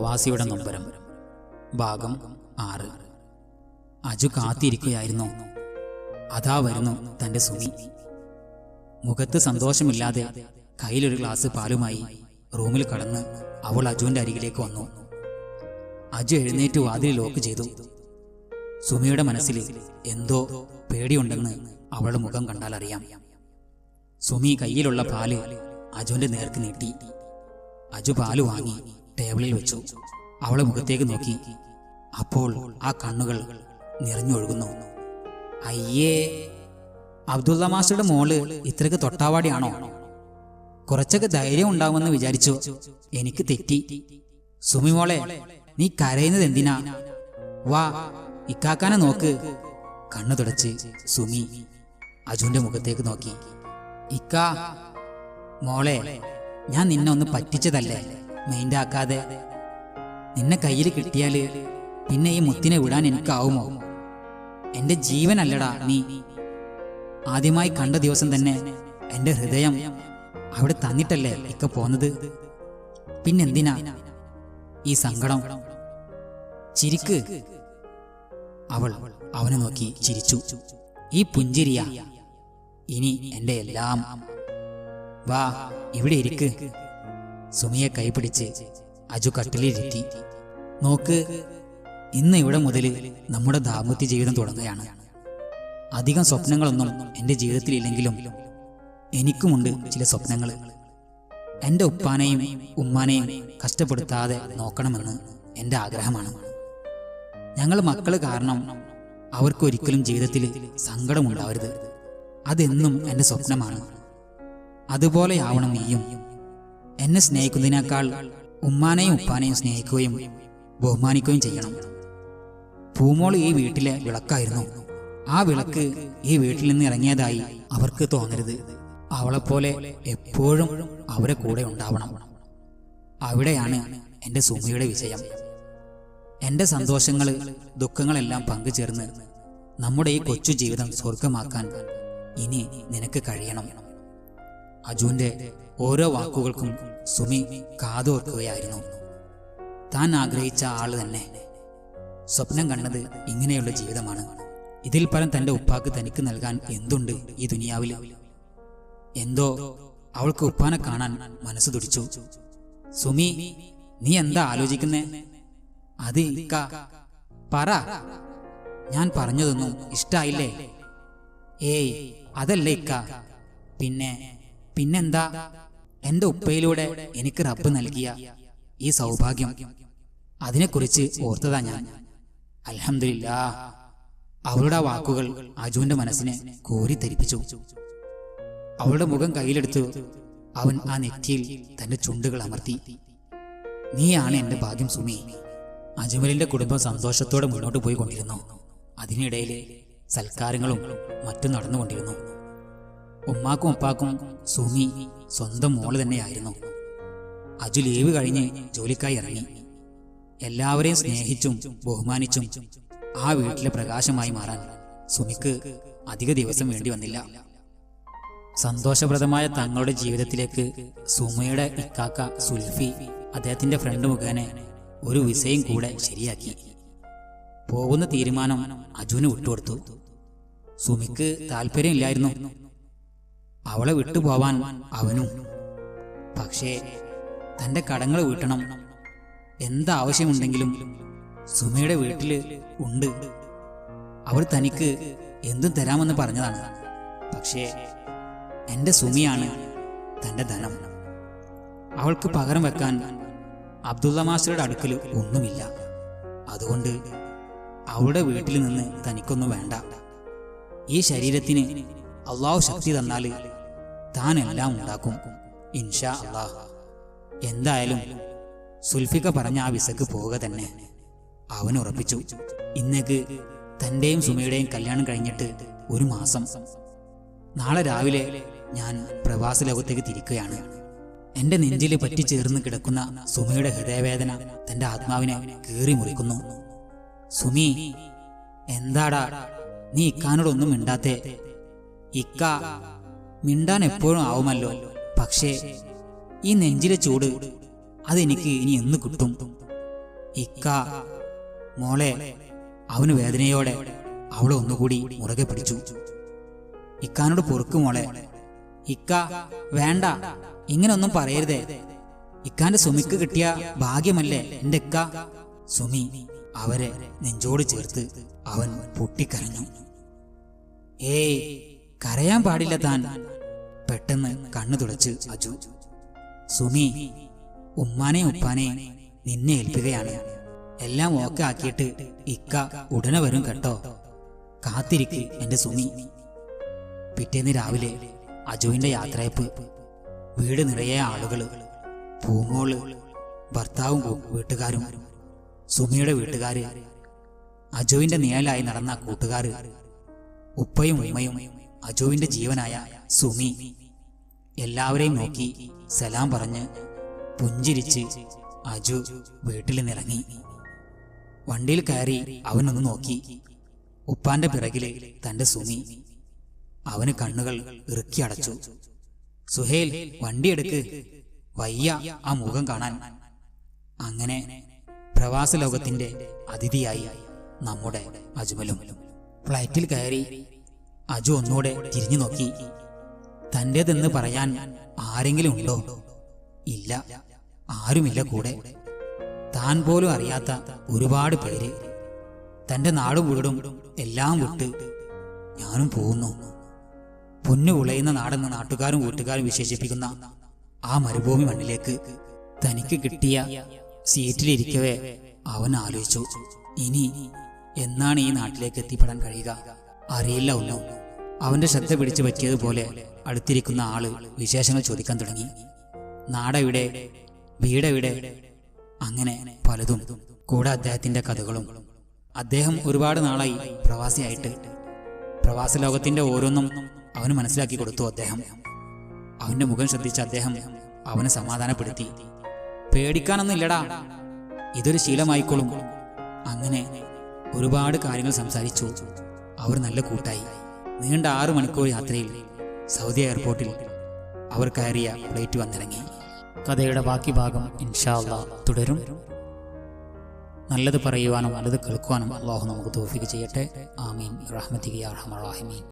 പ്രവാസിയുടെ നൊമ്പരം ഭാഗം 6. അജു കാത്തിരിക്കുകയായിരുന്നു. അതാ വരുന്നു തന്റെ സുമി. മുഖത്ത് സന്തോഷമില്ലാതെ കയ്യിലൊരു ഗ്ലാസ് പാലുമായി റൂമിൽ കടന്ന് അവൾ അജുവിന്റെ അരികിലേക്ക് വന്നു. അജു എഴുന്നേറ്റ് വാതിൽ ലോക്ക് ചെയ്തു. സുമിയുടെ മനസ്സിൽ എന്തോ പേടിയുണ്ടെന്ന് അവളുടെ മുഖം കണ്ടാൽ അറിയാം. സുമി കയ്യിലുള്ള പാല് അജുവിന്റെ നേർക്ക് നീട്ടി. അജു പാല് വാങ്ങി ടേബിളിൽ വെച്ചു. അവളെ മുഖത്തേക്ക് നോക്കി. അപ്പോൾ ആ കണ്ണുകൾ നിറഞ്ഞൊഴുകുന്നു. അയ്യേ, അബ്ദുള്ള മാസ്റ്ററുടെ മോള് ഇത്രയ്ക്ക് തൊട്ടാവാടിയാണോ? കുറച്ചൊക്കെ ധൈര്യം ഉണ്ടാവുമെന്ന് വിചാരിച്ചു. എനിക്ക് തെറ്റി. സുമി മോളെ, നീ കരയുന്നത് എന്തിനാ? വാ, ഇക്കാക്കാനെ നോക്ക്. കണ്ണു തുടച്ച് സുമി അജുവിന്റെ മുഖത്തേക്ക് നോക്കി. ഇക്കാ. മോളെ, ഞാൻ നിന്നെ ഒന്ന് പറ്റിച്ചതല്ലേ, മൈൻഡാക്കാതെ. നിന്നെ കയ്യിൽ കിട്ടിയാല് പിന്നെ ഈ മുത്തിനെ വിടാൻ എനിക്കാവുമോ? എന്റെ ജീവനല്ലടാ നീ. ആദ്യമായി കണ്ട ദിവസം തന്നെ എന്റെ ഹൃദയം അവിടെ തന്നിട്ടല്ലേ ഇക്ക പോന്നത്. പിന്നെന്തിനാ ഈ സങ്കടം? ചിരിക്ക്. അവൾ അവനെ നോക്കി ചിരിച്ചു. ഈ പുഞ്ചിരിയാ ഇനി എന്റെ എല്ലാം. വാ, ഇവിടെ ഇരിക്ക്. സുമിയെ കൈപിടിച്ച് അജു കട്ടിലിരുത്തി. നോക്ക്, ഇന്ന് ഇവിടെ മുതൽ നമ്മുടെ ദാമ്പത്യ ജീവിതം തുടങ്ങുകയാണ്. അധികം സ്വപ്നങ്ങളൊന്നും എൻ്റെ ജീവിതത്തിലില്ലെങ്കിലും എനിക്കുമുണ്ട് ചില സ്വപ്നങ്ങൾ. എൻ്റെ ഉപ്പാനെയും ഉമ്മാനെയും കഷ്ടപ്പെടുത്താതെ നോക്കണമെന്ന് എൻ്റെ ആഗ്രഹമാണ്. ഞങ്ങൾ മക്കൾ കാരണം അവർക്കൊരിക്കലും ജീവിതത്തിൽ സങ്കടമുണ്ടാവരുത്. അതെന്നും എൻ്റെ സ്വപ്നമാണ്. അതുപോലെയാവണം നീയും. എന്നെ സ്നേഹിക്കുന്നതിനേക്കാൾ ഉമ്മാനെയും ഉപ്പാനെയും സ്നേഹിക്കുകയും ബഹുമാനിക്കുകയും ചെയ്യണം. പൂമോൾ ഈ വീട്ടിലെ വിളക്കായിരുന്നു. ആ വിളക്ക് ഈ വീട്ടിൽ നിന്ന് ഇറങ്ങിയതായി അവർക്ക് തോന്നരുത്. അവളെപ്പോലെ എപ്പോഴും അവരെ കൂടെ ഉണ്ടാവണം. അവിടെയാണ് എൻ്റെ സുമിയുടെ വിജയം. എൻ്റെ സന്തോഷങ്ങൾ ദുഃഖങ്ങളെല്ലാം പങ്കുചേർന്ന് നമ്മുടെ ഈ കൊച്ചു ജീവിതം സ്വർഗമാക്കാൻ ഇനി നിനക്ക് കഴിയണം. അജുവിന്റെ ഓരോ വാക്കുകൾക്കും സുമി കാതോർക്കുകയായിരുന്നു. താൻ ആഗ്രഹിച്ച ആള് തന്നെ. സ്വപ്നം കണ്ടത് ഇങ്ങനെയുള്ള ജീവിതമാണ്. ഇതിൽ പരം തന്റെ ഉപ്പാക്ക് തനിക്ക് നൽകാൻ എന്തുണ്ട് ഈ ദുനിയാവിൽ? എന്തോ അവൾക്ക് ഉപ്പാനെ കാണാൻ മനസ്സ് തുടിച്ചു. സുമി, നീ എന്താ ആലോചിക്കുന്നേ? അത് ഇക്ക പറ. ഞാൻ പറഞ്ഞതൊന്നും ഇഷ്ടായില്ലേ? ഏയ്, അതല്ല ഇക്ക. പിന്നെന്താ? എന്റെ ഉപ്പയിലൂടെ എനിക്ക് റബ്ബ് നൽകിയ ഈ സൗഭാഗ്യം, അതിനെക്കുറിച്ച് ഓർത്തതാ ഞാൻ. അൽഹംദുലില്ലാഹ്. അവളുടെ വാക്കുകൾ അജുവിന്റെ മനസ്സിനെ കോരിത്തരിപ്പിച്ചു. അവളുടെ മുഖം കയ്യിലെടുത്ത് അവൻ ആ നെറ്റിയിൽ തന്റെ ചുണ്ടുകൾ അമർത്തി. നീയാണ് എന്റെ ഭാഗ്യം സുമി. അജ്മലിന്റെ കുടുംബം സന്തോഷത്തോടെ മുന്നോട്ട് പോയിക്കൊണ്ടിരുന്നു. അതിനിടയിൽ സൽക്കാരങ്ങളും മറ്റും നടന്നുകൊണ്ടിരുന്നു. ഉമ്മാക്കും ഉപ്പാക്കും സുമി സ്വന്തം മോള് തന്നെയായിരുന്നു. അജു ലീവ് കഴിഞ്ഞ് ജോലിക്കായി ഇറങ്ങി. എല്ലാവരെയും സ്നേഹിച്ചും ബഹുമാനിച്ചും ആ വീട്ടിലെ പ്രകാശമായി മാറാൻ സുമിക്ക് അധിക ദിവസം വേണ്ടി വന്നില്ല. സന്തോഷപ്രദമായ തങ്ങളുടെ ജീവിതത്തിലേക്ക് സുമയുടെ ഇക്കാക്ക സുൽഫി അദ്ദേഹത്തിന്റെ ഫ്രണ്ട് മുഖേന ഒരു വിസയും കൂടെ ശരിയാക്കി. പോകുന്ന തീരുമാനം അജുവിന് വിട്ടുകൊടുത്തു. സുമിക്ക് താല്പര്യമില്ലായിരുന്നു. അവളെ വിട്ടുപോവാൻ അവനും. പക്ഷേ തന്റെ കടങ്ങൾ വീട്ടണം. എന്താവശ്യമുണ്ടെങ്കിലും സുമയുടെ വീട്ടില് ഉണ്ട്. അവർ തനിക്ക് എന്തും തരാമെന്ന് പറഞ്ഞതാണ്. പക്ഷേ എന്റെ സുമിയാണ് തന്റെ ധനം. അവൾക്ക് പകരം വെക്കാൻ അബ്ദുള്ള മാസ്റ്ററുടെ അടുക്കൽ ഒന്നുമില്ല. അതുകൊണ്ട് അവളുടെ വീട്ടിൽ നിന്ന് തനിക്കൊന്നും വേണ്ട. ഈ ശരീരത്തിന് അള്ളാഹു ശക്തി തന്നാല് താൻ എല്ലാം ഉണ്ടാക്കും, ഇൻഷാ അള്ളാഹ്. എന്തായാലും സുൽഫിക്ക പറഞ്ഞ ആ വിസക്ക് പോവുക തന്നെ അവൻ ഉറപ്പിച്ചു. ഇന്നേക്ക് തന്റെയും സുമയുടെയും കല്യാണം കഴിഞ്ഞിട്ട് 1 മാസം. നാളെ രാവിലെ ഞാൻ പ്രവാസ ലോകത്തേക്ക് തിരിക്കുകയാണ്. എന്റെ നെഞ്ചിൽ പറ്റിച്ചേർന്ന് കിടക്കുന്ന സുമയുടെ ഹൃദയവേദന തന്റെ ആത്മാവിനെ കീറി മുറിക്കുന്നു. സുമി, എന്താടാ നീ ഇക്കാനോടൊന്നും മിണ്ടാത്തേ? ഇക്ക മിണ്ടാൻ എപ്പോഴും ആവുമല്ലോ. പക്ഷേ ഈ നെഞ്ചിലെ ചൂട് അതെനിക്ക് ഇനി എന്ന് കിട്ടും? ഇക്ക. മോളെ. അവന് വേദനയോടെ അവളെ ഒന്നുകൂടി മുറുകെ പിടിച്ചു. ഇക്കാനോട് പൊറുക്കു മോളെ. ഇക്ക വേണ്ട, ഇങ്ങനൊന്നും പറയരുതേ. ഇക്കാന്റെ സുമിക്ക് കിട്ടിയ ഭാഗ്യമല്ലേ എന്റെ ഇക്ക. സുമി അവരെ നെഞ്ചോട് ചേർത്ത് അവൻ പൊട്ടിക്കരഞ്ഞു. ഏയ്, കരയാൻ പാടില്ല താൻ. പെട്ടെന്ന് കണ്ണു തുടച്ച് അജു. സുമി, ഉമ്മാനെയും ഉപ്പാനെയും നിന്നെ ഏൽപ്പിക്കുകയാണ്. എല്ലാം ഓക്കെ ആക്കിയിട്ട് ഇക്ക ഉടനെ വരും കേട്ടോ. കാത്തിരിക്ക് എന്റെ സുമി. പിറ്റേന്ന് രാവിലെ അജുവിന്റെ യാത്രയപ്പ്. വീട് നിറയെ ആളുകള്. പൂമോള്, ഭർത്താവും വീട്ടുകാരും, സുമിയുടെ വീട്ടുകാര്, അജുവിന്റെ നിഴലായി നടന്ന കൂട്ടുകാര്, ഉപ്പയും ഉമ്മയും, അജുവിന്റെ ജീവനായ സുമി. എല്ലാവരെയും നോക്കി സലാം പറഞ്ഞ് പുഞ്ചിരിച്ച് അജു വീട്ടിൽ നിറങ്ങി. വണ്ടിയിൽ കയറി അവനൊന്ന് നോക്കി. ഉപ്പാന്റെ പിറകില് തന്റെ സുമി. അവന് കണ്ണുകൾ ഇറുക്കി അടച്ചു. സുഹേൽ, വണ്ടിയെടുക്ക്, വയ്യ ആ മുഖം കാണാൻ. അങ്ങനെ പ്രവാസ ലോകത്തിന്റെ അതിഥിയായി നമ്മുടെ അജ്മലും. ഫ്ലൈറ്റിൽ കയറി അജു ഒന്നുകൂടെ തിരിഞ്ഞു നോക്കി. തൻ്റെതെന്ന് പറയാൻ ആരെങ്കിലും ഉണ്ടോ? ഇല്ല, ആരുമില്ല കൂടെ. താൻ പോലും അറിയാത്ത ഒരുപാട് പേര്. തന്റെ നാടും വീടും എല്ലാം വിട്ട് ഞാനും പോകുന്നു. പൊന്നു വിളയുന്ന നാടെന്ന് നാട്ടുകാരും വീട്ടുകാരും വിശേഷിപ്പിക്കുന്ന ആ മരുഭൂമി മണ്ണിലേക്ക് തനിക്ക് കിട്ടിയ സീറ്റിലിരിക്കവേ അവൻ ആലോചിച്ചു, ഇനി എന്നാണ് ഈ നാട്ടിലേക്ക് എത്തിപ്പെടാൻ കഴിയുക? അറിയില്ല ഒന്നും. അവന്റെ ശ്രദ്ധ പിടിച്ചു പറ്റിയതുപോലെ അടുത്തിരിക്കുന്ന ആള് വിശേഷങ്ങൾ ചോദിക്കാൻ തുടങ്ങി. നാടെവിടെ, വീടെവിടെ, അങ്ങനെ പലതും. കൂടെ അദ്ദേഹത്തിന്റെ കഥകളും. അദ്ദേഹം ഒരുപാട് നാളായി പ്രവാസിയായിട്ട്. പ്രവാസ ലോകത്തിന്റെ ഓരോന്നും അവന് മനസ്സിലാക്കി കൊടുത്തു അദ്ദേഹം. അവന്റെ മുഖം ശ്രദ്ധിച്ച അദ്ദേഹം അവനെ സമാധാനപ്പെടുത്തി. പേടിക്കാനൊന്നും ഇല്ലടാ, ഇതൊരു ശീലമായിക്കോളും. അങ്ങനെ ഒരുപാട് കാര്യങ്ങൾ സംസാരിച്ചു. അവർ നല്ല കൂട്ടായി. നീണ്ട 6 മണിക്കൂർ യാത്രയിൽ സൗദി എയർപോർട്ടിൽ അവർ കയറിയ ഫ്ലൈറ്റ് വന്നിറങ്ങി. കഥയുടെ ബാക്കി ഭാഗം ഇൻഷാ അല്ലാഹ് തുടരും. നല്ലത് പറയുവാനും നല്ലത് കേൾക്കുവാനും അല്ലാഹു നമുക്ക് തൗഫീഖ് ചെയ്യട്ടെ. ആമീൻ. റഹ്മതിക യാ അർഹമർ റഹീമീൻ.